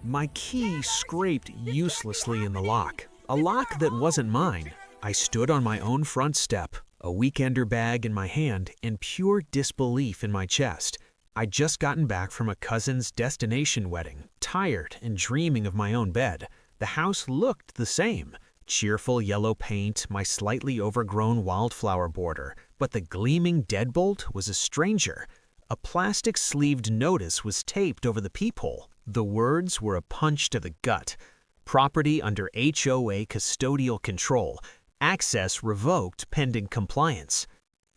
My key scraped uselessly in the lock, a lock that wasn't mine. I stood on my own front step, a weekender bag in my hand and pure disbelief in my chest. I'd just gotten back from a cousin's destination wedding, tired and dreaming of my own bed. The house looked the same. Cheerful yellow paint, my slightly overgrown wildflower border, but the gleaming deadbolt was a stranger. A plastic-sleeved notice was taped over the peephole. The words were a punch to the gut. Property under HOA custodial control. Access revoked pending compliance.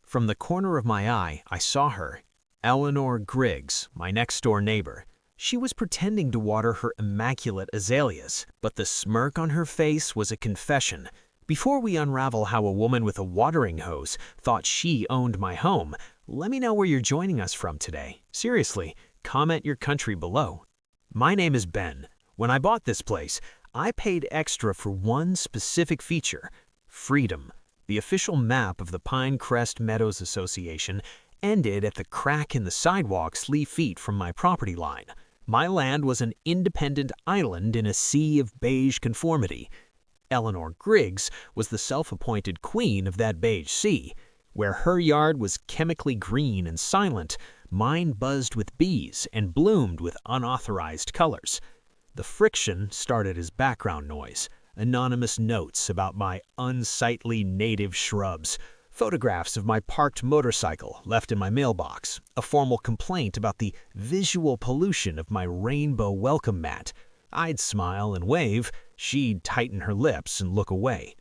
From the corner of my eye, I saw her. Eleanor Griggs, my next-door neighbor. She was pretending to water her immaculate azaleas, but the smirk on her face was a confession. Before we unravel how a woman with a watering hose thought she owned my home, let me know where you're joining us from today. Seriously, comment your country below. My name is Ben. When I bought this place, I paid extra for one specific feature: freedom. The official map of the Pinecrest Meadows Association ended at the crack in the sidewalk 3 feet from my property line. My land was an independent island in a sea of beige conformity. Eleanor Griggs was the self-appointed queen of that beige sea. Where her yard was chemically green and silent, mine buzzed with bees and bloomed with unauthorized colors. The friction started as background noise, anonymous notes about my unsightly native shrubs, photographs of my parked motorcycle left in my mailbox, a formal complaint about the visual pollution of my rainbow welcome mat. I'd smile and wave, she'd tighten her lips and look away.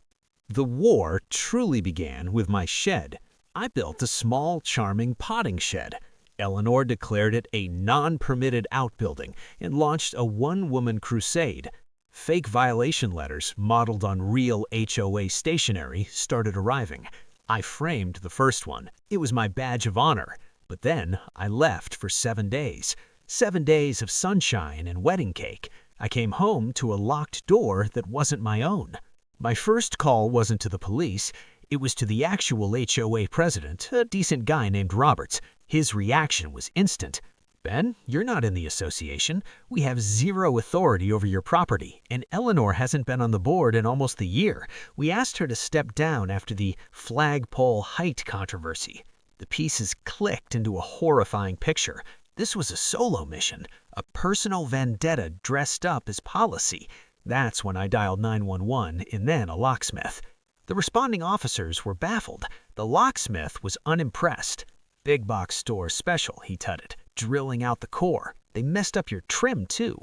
The war truly began with my shed. I built a small, charming potting shed. Eleanor declared it a non-permitted outbuilding and launched a one-woman crusade. Fake violation letters modeled on real HOA stationery started arriving. I framed the first one. It was my badge of honor. But then I left for 7 days. 7 days of sunshine and wedding cake. I came home to a locked door that wasn't my own. My first call wasn't to the police. It was to the actual HOA president, a decent guy named Roberts. His reaction was instant. "Ben, you're not in the association. We have zero authority over your property, and Eleanor hasn't been on the board in almost a year. We asked her to step down after the flagpole height controversy." The pieces clicked into a horrifying picture. This was a solo mission, a personal vendetta dressed up as policy. That's when I dialed 911 and then a locksmith. The responding officers were baffled. The locksmith was unimpressed. "Big box store special," he tutted, drilling out the core. "They messed up your trim, too."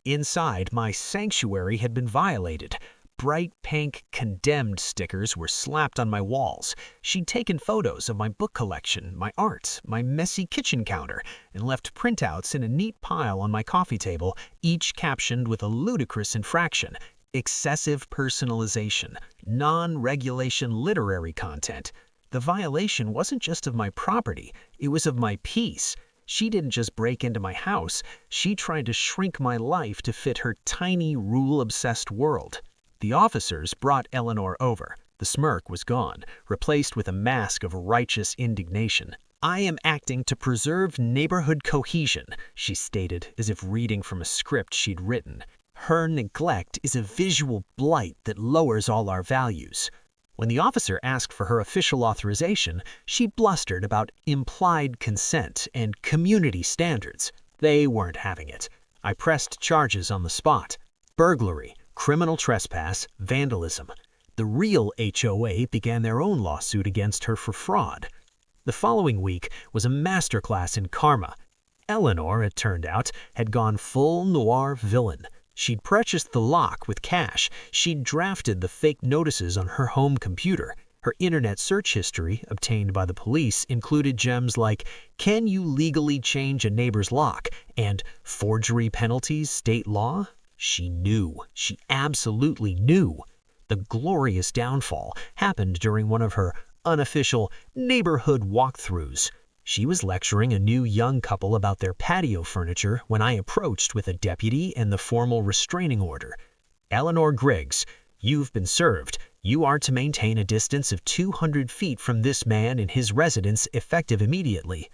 Inside, my sanctuary had been violated. Bright pink condemned stickers were slapped on my walls. She'd taken photos of my book collection, my art, my messy kitchen counter, and left printouts in a neat pile on my coffee table, each captioned with a ludicrous infraction: excessive personalization, non-regulation literary content. The violation wasn't just of my property, it was of my peace. She didn't just break into my house, she tried to shrink my life to fit her tiny, rule-obsessed world. The officers brought Eleanor over. The smirk was gone, replaced with a mask of righteous indignation. "I am acting to preserve neighborhood cohesion," she stated, as if reading from a script she'd written. "Her neglect is a visual blight that lowers all our values." When the officer asked for her official authorization, she blustered about implied consent and community standards. They weren't having it. I pressed charges on the spot: burglary, criminal trespass, vandalism. The real HOA began their own lawsuit against her for fraud. The following week was a masterclass in karma. Eleanor, it turned out, had gone full noir villain. She'd purchased the lock with cash. She'd drafted the fake notices on her home computer. Her internet search history, obtained by the police, included gems like, "Can you legally change a neighbor's lock?" and "Forgery penalties, state law?" She knew. She absolutely knew. The glorious downfall happened during one of her unofficial neighborhood walkthroughs. She was lecturing a new young couple about their patio furniture when I approached with a deputy and the formal restraining order. "Eleanor Griggs, you've been served. You are to maintain a distance of 200 feet from this man and his residence effective immediately."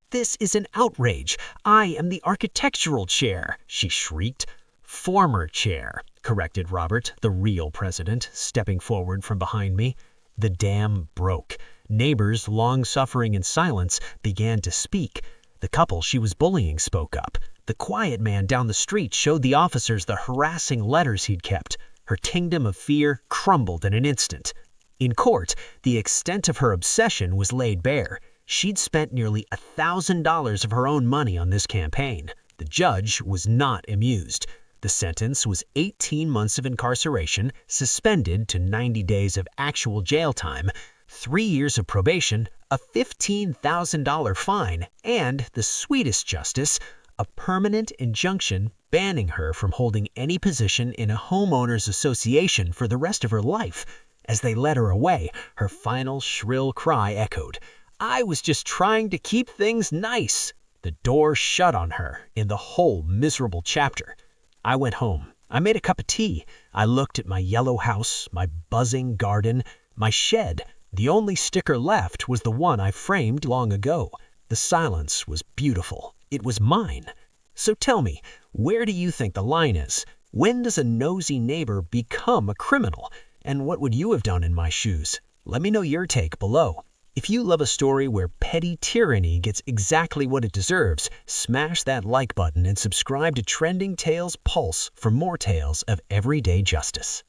"This is an outrage. I am the architectural chair," she shrieked. Former chair, corrected Robert, the real president, stepping forward from behind me. The dam broke. Neighbors, long suffering in silence, began to speak. The couple she was bullying spoke up. The quiet man down the street showed the officers the harassing letters he'd kept. Her kingdom of fear crumbled in an instant. In court, the extent of her obsession was laid bare. She'd spent nearly $1,000 of her own money on this campaign. The judge was not amused. The sentence was 18 months of incarceration, suspended to 90 days of actual jail time, 3 years of probation, a $15,000 fine, and, the sweetest justice, a permanent injunction banning her from holding any position in a homeowners association for the rest of her life. As they led her away, her final shrill cry echoed, "I was just trying to keep things nice." The door shut on her in the whole miserable chapter. I went home. I made a cup of tea. I looked at my yellow house, my buzzing garden, my shed. The only sticker left was the one I framed long ago. The silence was beautiful. It was mine. So tell me, where do you think the line is? When does a nosy neighbor become a criminal? And what would you have done in my shoes? Let me know your take below. If you love a story where petty tyranny gets exactly what it deserves, smash that like button and subscribe to Trending Tales Pulse for more tales of everyday justice.